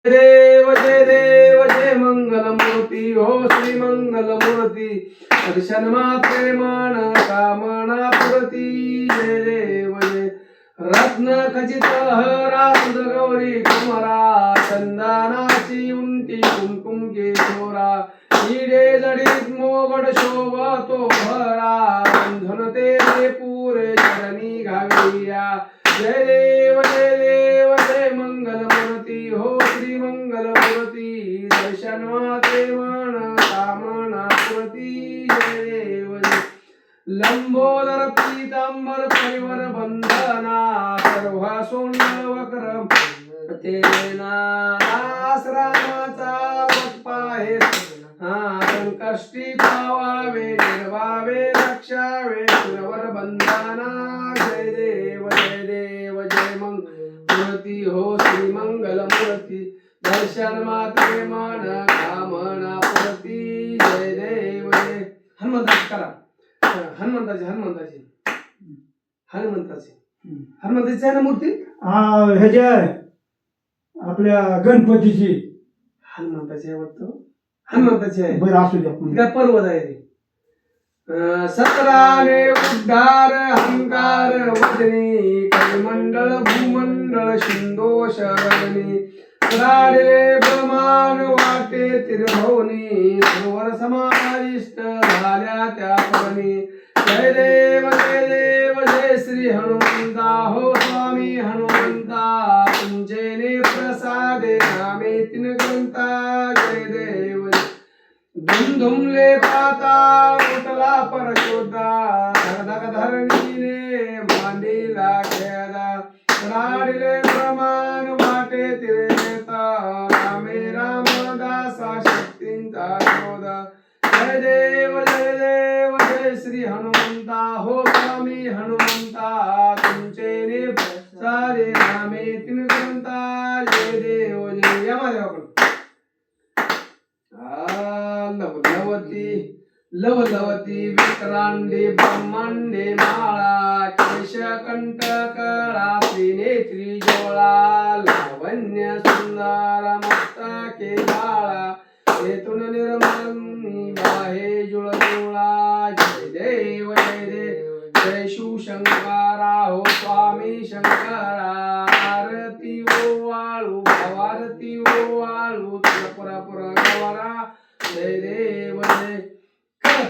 जय देव जय मंगलमूर्ती हो श्री मंगलमूर्ती दर्शन मात्रे मन कामना पुरती जय देव जय रत्न खचित हरा गौरी कुमारा चंदनाची उंटी कुमकुम केशोरा हिरे जडीत मोगड शोभतो भरा बंधन तेरे पुरे चरणी घाविया जय देव जय मंगलमूर्ती हो श्री मंगलमूर्ती दर्शन माते मन कामना पुरती जय देव जय लंबोदर पीतांबर परिवर बंधना सर्व सोंड वक्र तेना दास रामाचा वटपा हे संकष्टी पावावे निर्वावे रक्षावे सुरवर बंधना जय देव जय मंगलमूर्ती हो श्री मंगलमूर्ती दर्शन मात्रे मन कामना पुरती जय देव जय हनुमंताची करा हनुमंताची आहे ना मूर्ती ह्याची आहे आपल्या गणपतीची हनुमंताची आहे वाटतं हनुमंताची आहे बरं असू द्या काय पर्वत आहे ते सतराने उद्धार अहंकार वदनी कलिमंडळ भूमंडळ शिंदोष रजनी राडे ब्रह्मान वाटे तिरभवनी सरोवर समाविष्ट झाल्या त्या पवनी जय देव जय श्री हनुमंता हो स्वामी हनुमंता तुमचे प्रसादे नामे तीन ग्रंथा जय देव धुमधुमले पाता उठला परशोधा धगधग धरणीने मांडीला खेदा राडिले प्रमाण वाटे तिरेता रामे रामदासा शक्तींचा शोध जय देव जय श्री हनुमंता हो स्वामी हनुमंता तुमचे प्रसादे नामे तीन ग्रंथा जय देव जय या माझ्या लवलवती विक्रांडे ब्रह्मांडे माळा केश कंटकळा त्रिनेत्री जोळा लावण्य सुंदर मस्तके बाळा तेतून निर्मल बाहे जुळजुळा जय देव जय शिवशंकरा हो स्वामी शंकरा आरती ओवाळू भावारती ओवाळू पुरा गवरा जय देव जय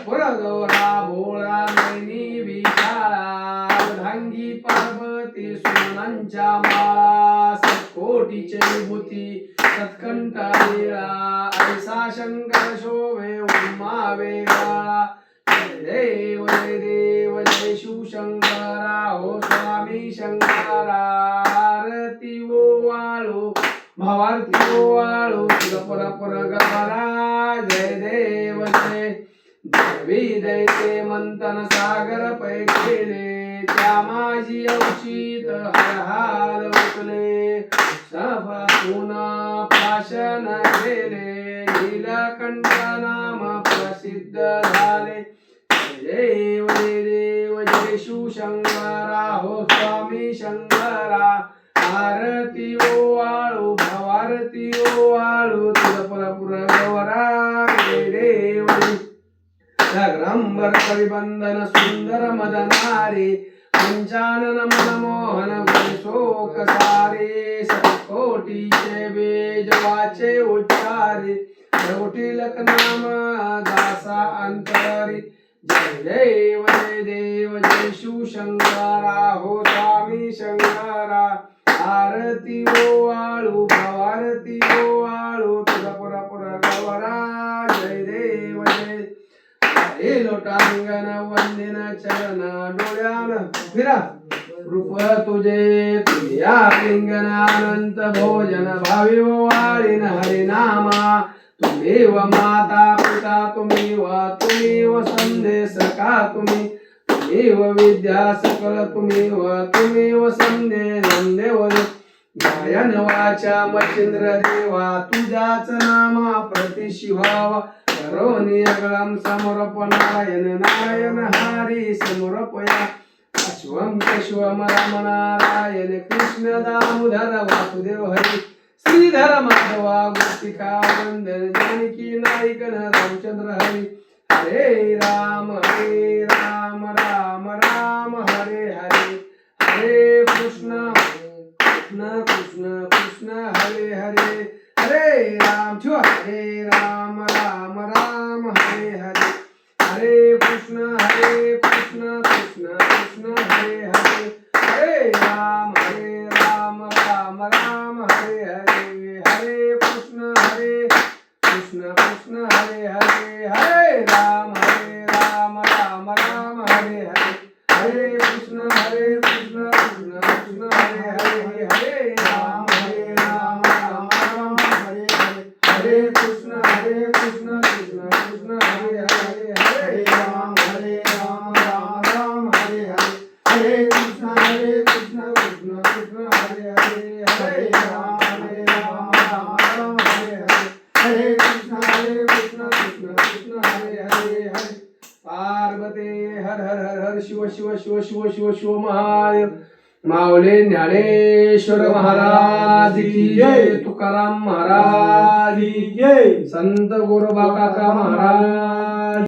पुरा गौरा भोळा नैनी विशाळा धांगी पार्वती सुमनांच्या माळा सत्कोटीचे विभूती सत्कंठा लीळा ऐसा शंकर शोभे उमा वेगाळा जय देव जय शिवशंकरा हो स्वामी शंकरा आरती ओवाळू भावारती ओवाळू पुरा गवरा जय देव जय देवी दैते मंथन सागर पै केले त्या माझी औषित हर उठले सभासून प्राशन केले नीलकंठ नाम प्रसिद्ध झाले देव जय शिवशंकरा हो स्वामी शंकरा आरती ओवाळू भावारती ओवाळू पुरा गवरा जय देव ग्रंबर परिबंधन सुंदर मदनारे पंचानन मनमोहन शोक सारे सतकोटीचे बेजवाचे उच्चारे कोटिलक नाम दासा अंतरी जय देव जय शिवशंकरा हो स्वामी शंकरा आरती ओवाळू भावारती ओवाळू पुरा गवरा जय देव जय लोटांगण वंदिन चरण डोळ्यान फिरा रूप तुझे तुझ्या लिंगन अनंत भोजन भावी वाळीन हरिनामा तुम्ही व माता पिता तुम्ही व संदेश का तुम्ही व विद्या सकल तुम्ही व संदेश देव गायन वाचा मच्छिंद्र देवा तुझ्याच नामा प्रतिशिवावा करोनी अगळम समर्पणायन नारायण हरी समर्पया अश्वम केशवम राम नारायण कृष्ण दामोदर वासुदेव हरी श्रीधर माधवा गोपिका वंदन जानकी नायकन रामचंद्र हरी हरे राम राम राम हरे हरे हरे कृष्ण कृष्ण कृष्ण कृष्ण हरे हरे हरे राम हरे राम राम हरे हरे हरे कृष्ण कृष्ण कृष्ण हरे हरे हरे राम राम हरे हरे हरे कृष्ण कृष्ण हरे हरे हरे राम राम हरे हरे हरे कृष्ण कृष्ण कृष्ण हरे हरे हरे राम राम हरे हरे हरे कृष्ण कृष्ण कृष्ण हरे हरे हरे राम राम हरे हरे हरे कृष्ण कृष्ण कृष्ण हरे हरे हरे राम राम हरे हरे हरे कृष्ण कृष्ण कृष्ण हरे हरे हरे पार्वते हर हर हर हर शिव शिव शिव शिव शिव शिव महादेव माऊली ज्ञानेश्वर महाराज की जय तुकाराम महाराज की जय संत गोरोबा काका महाराज